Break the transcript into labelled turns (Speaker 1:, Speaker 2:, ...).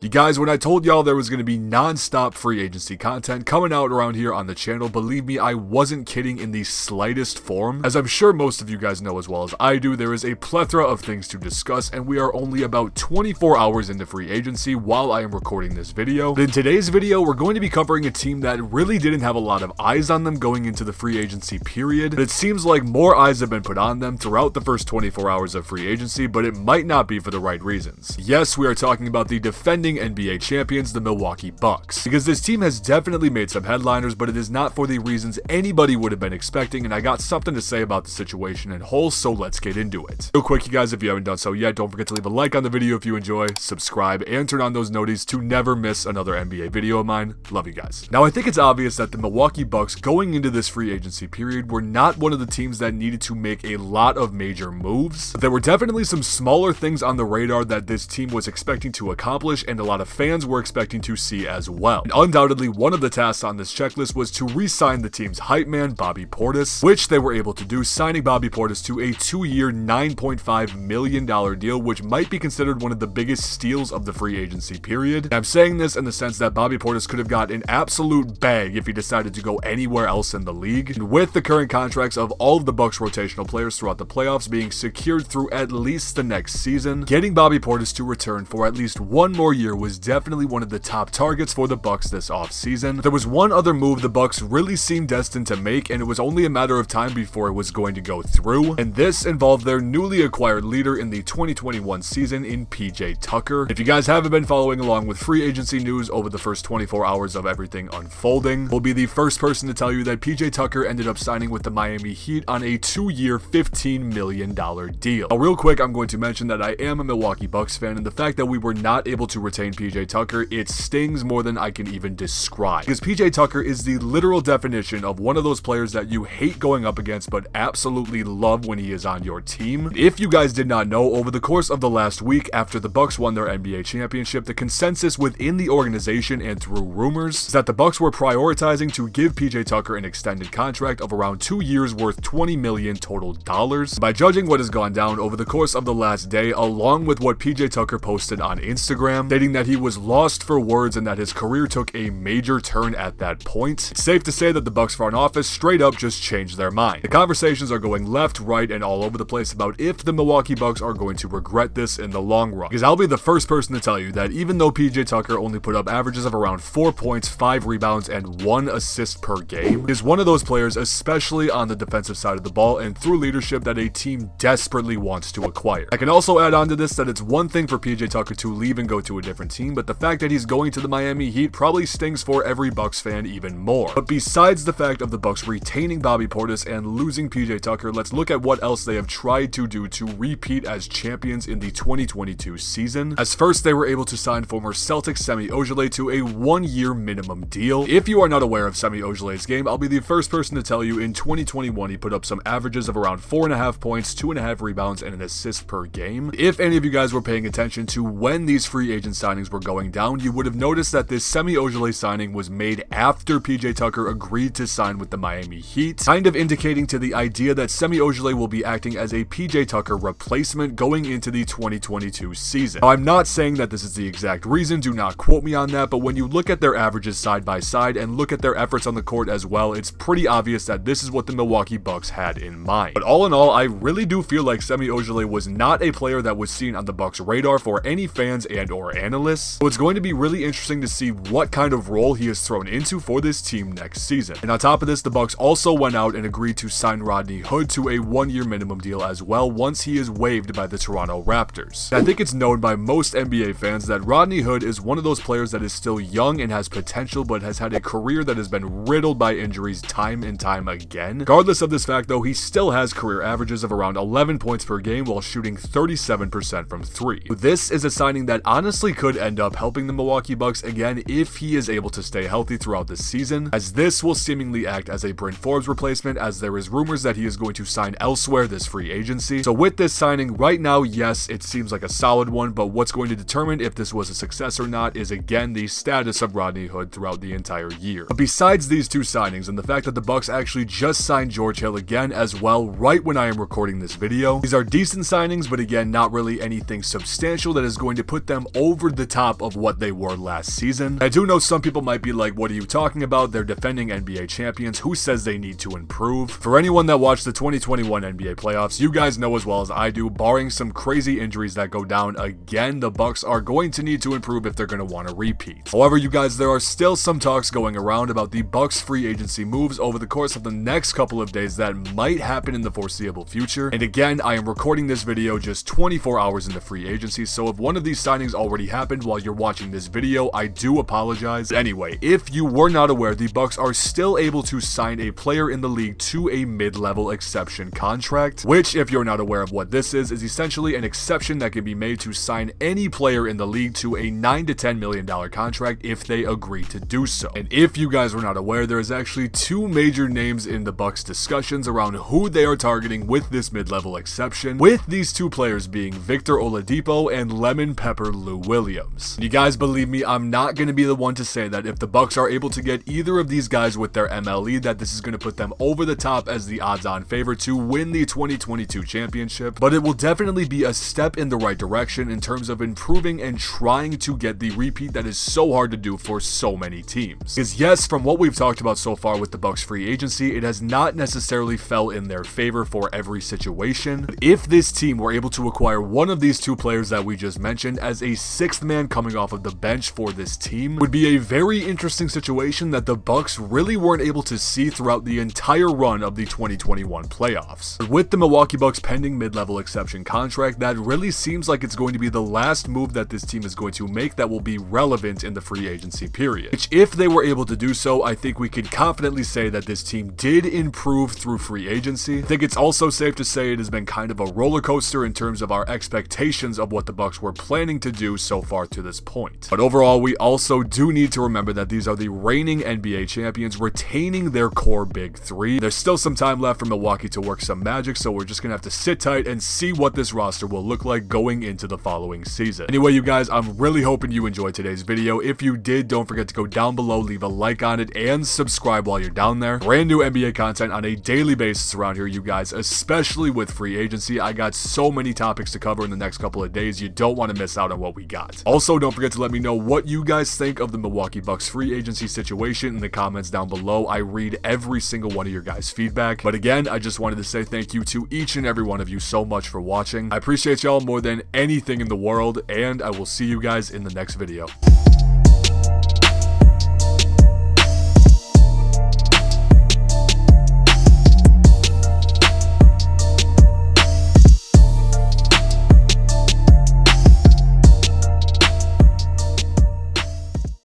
Speaker 1: You guys, when I told y'all there was going to be non-stop free agency content coming out around here on the channel, believe me, I wasn't kidding in the slightest form. As I'm sure most of you guys know as well as I do, there is a plethora of things to discuss, and we are only about 24 hours into free agency while I am recording this video. But in today's video, we're going to be covering a team that really didn't have a lot of eyes on them going into the free agency period, but it seems like more eyes have been put on them throughout the first 24 hours of free agency, but it might not be for the right reasons. Yes, we are talking about the defending NBA champions, the Milwaukee Bucks, because this team has definitely made some headliners, but it is not for the reasons anybody would have been expecting, and I got something to say about the situation in whole, so let's get into it. Real quick, you guys, if you haven't done so yet, don't forget to leave a like on the video if you enjoy, subscribe, and turn on those noties to never miss another NBA video of mine. Love you guys. Now, I think it's obvious that the Milwaukee Bucks going into this free agency period were not one of the teams that needed to make a lot of major moves, but there were definitely some smaller things on the radar that this team was expecting to accomplish, and a lot of fans were expecting to see as well. And undoubtedly, one of the tasks on this checklist was to re-sign the team's hype man, Bobby Portis, which they were able to do, signing Bobby Portis to a 2-year, $9.5 million deal, which might be considered one of the biggest steals of the free agency period. And I'm saying this in the sense that Bobby Portis could have got an absolute bag if he decided to go anywhere else in the league. And with the current contracts of all of the Bucks rotational players throughout the playoffs being secured through at least the next season, getting Bobby Portis to return for at least one more year was definitely one of the top targets for the Bucks this offseason. There was one other move the Bucks really seemed destined to make, and it was only a matter of time before it was going to go through, and this involved their newly acquired leader in the 2021 season in PJ Tucker. If you guys haven't been following along with free agency news over the first 24 hours of everything unfolding, we'll be the first person to tell you that PJ Tucker ended up signing with the Miami Heat on a 2-year, $15 million deal. Now, real quick, I'm going to mention that I am a Milwaukee Bucks fan, and the fact that we were not able to retain PJ Tucker, it stings more than I can even describe, because PJ Tucker is the literal definition of one of those players that you hate going up against but absolutely love when he is on your team. If you guys did not know, over the course of the last week after the Bucks won their NBA championship, the consensus within the organization and through rumors is that the Bucks were prioritizing to give PJ Tucker an extended contract of around 2 years worth $20 million total dollars. By judging what has gone down over the course of the last day, along with what PJ Tucker posted on Instagram, stating that he was lost for words and that his career took a major turn at that point, it's safe to say that the Bucks front office straight up just changed their mind. The conversations are going left, right, and all over the place about if the Milwaukee Bucks are going to regret this in the long run. Because I'll be the first person to tell you that even though PJ Tucker only put up averages of around 4 points, 5 rebounds, and 1 assist per game, is one of those players, especially on the defensive side of the ball and through leadership, that a team desperately wants to acquire. I can also add on to this that it's one thing for PJ Tucker to leave and go to a different team, but the fact that he's going to the Miami Heat probably stings for every Bucks fan even more. But besides the fact of the Bucks retaining Bobby Portis and losing PJ Tucker, let's look at what else they have tried to do to repeat as champions in the 2022 season. As first, they were able to sign former Celtics Semi Ojeleye to a 1-year minimum deal. If you are not aware of Semi Ojeleye's game, I'll be the first person to tell you in 2021 he put up some averages of around 4.5 points, 2.5 rebounds, and an assist per game. If any of you guys were paying attention to when these free agent signings were going down, you would have noticed that this Semi Ojeleye signing was made after PJ Tucker agreed to sign with the Miami Heat, kind of indicating to the idea that Semi Ojeleye will be acting as a PJ Tucker replacement going into the 2022 season. Now, I'm not saying that this is the exact reason, do not quote me on that, but when you look at their averages side by side and look at their efforts on the court as well, it's pretty obvious that this is what the Milwaukee Bucks had in mind. But all in all, I really do feel like Semi Ojeleye was not a player that was seen on the Bucks radar for any fans and or analysts, so it's going to be really interesting to see what kind of role he is thrown into for this team next season. And on top of this, the Bucks also went out and agreed to sign Rodney Hood to a 1-year minimum deal as well once he is waived by the Toronto Raptors. And I think it's known by most NBA fans that Rodney Hood is one of those players that is still young and has potential, but has had a career that has been riddled by injuries time and time again. Regardless of this fact though, he still has career averages of around 11 points per game while shooting 37% from 3. This is a signing that honestly could end up helping the Milwaukee Bucks again if he is able to stay healthy throughout the season, as this will seemingly act as a Bryn Forbes replacement, as there is rumors that he is going to sign elsewhere this free agency. So with this signing right now, yes, it seems like a solid one, but what's going to determine if this was a success or not is again the status of Rodney Hood throughout the entire year. But besides these two signings and the fact that the Bucks actually just signed George Hill again as well right when I am recording this video, these are decent signings, but again not really anything substantial that is going to put them over over the top of what they were last season. I do know some people might be like, what are you talking about? They're defending NBA champions. Who says they need to improve? For anyone that watched the 2021 NBA playoffs, you guys know as well as I do, barring some crazy injuries that go down again, the Bucks are going to need to improve if they're going to want to repeat. However, you guys, there are still some talks going around about the Bucks free agency moves over the course of the next couple of days that might happen in the foreseeable future. And again, I am recording this video just 24 hours into free agency, so if one of these signings already happened while you're watching this video, I do apologize. Anyway, if you were not aware, the Bucks are still able to sign a player in the league to a mid-level exception contract, which, if you're not aware of what this is essentially an exception that can be made to sign any player in the league to a $9 to $10 million contract if they agree to do so. And if you guys were not aware, there is actually two major names in the Bucks discussions around who they are targeting with this mid-level exception, with these two players being Victor Oladipo and Lemon Pepper Lou Williams. You guys believe me, I'm not going to be the one to say that if the Bucks are able to get either of these guys with their MLE, that this is going to put them over the top as the odds-on favorite to win the 2022 championship, but it will definitely be a step in the right direction in terms of improving and trying to get the repeat that is so hard to do for so many teams. Because yes, from what we've talked about so far with the Bucks free agency, it has not necessarily fell in their favor for every situation. But if this team were able to acquire one of these two players that we just mentioned as a sixth man coming off of the bench for this team, would be a very interesting situation that the Bucks really weren't able to see throughout the entire run of the 2021 playoffs. But with the Milwaukee Bucks pending mid-level exception contract, that really seems like it's going to be the last move that this team is going to make that will be relevant in the free agency period. Which, if they were able to do so, I think we could confidently say that this team did improve through free agency. I think it's also safe to say it has been kind of a roller coaster in terms of our expectations of what the Bucks were planning to do so far to this point. But overall, we also do need to remember that these are the reigning NBA champions retaining their core big three. There's still some time left for Milwaukee to work some magic, so we're just gonna have to sit tight and see what this roster will look like going into the following season. Anyway, you guys, I'm really hoping you enjoyed today's video. If you did, don't forget to go down below, leave a like on it, and subscribe while you're down there. Brand new NBA content on a daily basis around here, you guys, especially with free agency. I got so many topics to cover in the next couple of days. You don't want to miss out on what we got. Also, don't forget to let me know what you guys think of the Milwaukee Bucks free agency situation in the comments down below. I read every single one of your guys' feedback. But again, I just wanted to say thank you to each and every one of you so much for watching. I appreciate y'all more than anything in the world, and I will see you guys in the next video.